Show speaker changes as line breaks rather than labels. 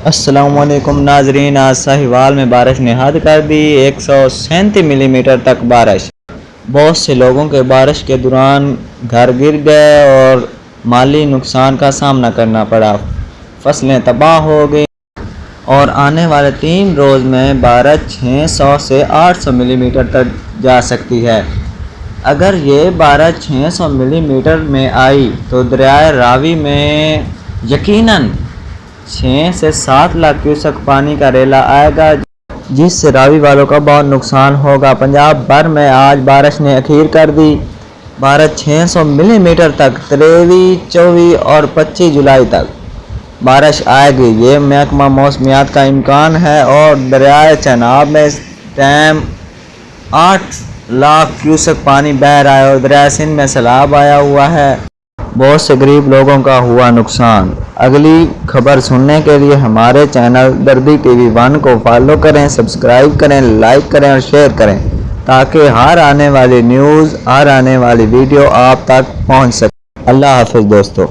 السلام علیکم ناظرین، آج ساہیوال میں بارش نے حد کر دی 137 ملی میٹر تک بارش۔ بہت سے لوگوں کے بارش کے دوران گھر گر گئے اور مالی نقصان کا سامنا کرنا پڑا، فصلیں تباہ ہو گئیں اور آنے والے 3 روز میں بارش 600 سے 800 ملی میٹر تک جا سکتی ہے۔ اگر یہ بارش 600 ملی میٹر میں آئی تو دریائے راوی میں یقیناً 6 سے 7 لاکھ کیوسک پانی کا ریلا آئے گا، جس سے راوی والوں کا بہت نقصان ہوگا۔ پنجاب بھر میں آج بارش نے اخیر کر دی۔ بارش 600 ملی میٹر تک 23، 24 اور 25 جولائی تک بارش آئے گی، یہ محکمہ موسمیات کا امکان ہے۔ اور دریائے چناب میں اس ٹائم 8 لاکھ کیوسک پانی بہہ رہا ہے اور دریائے سندھ میں سیلاب آیا ہوا ہے۔ بہت سے غریب لوگوں کا ہوا نقصان۔ اگلی خبر سننے کے لیے ہمارے چینل دردی ٹی وی 1 کو فالو کریں، سبسکرائب کریں، لائک کریں اور شیئر کریں تاکہ ہر آنے والی نیوز، ہر آنے والی ویڈیو آپ تک پہنچ سکے۔ اللہ حافظ دوستو۔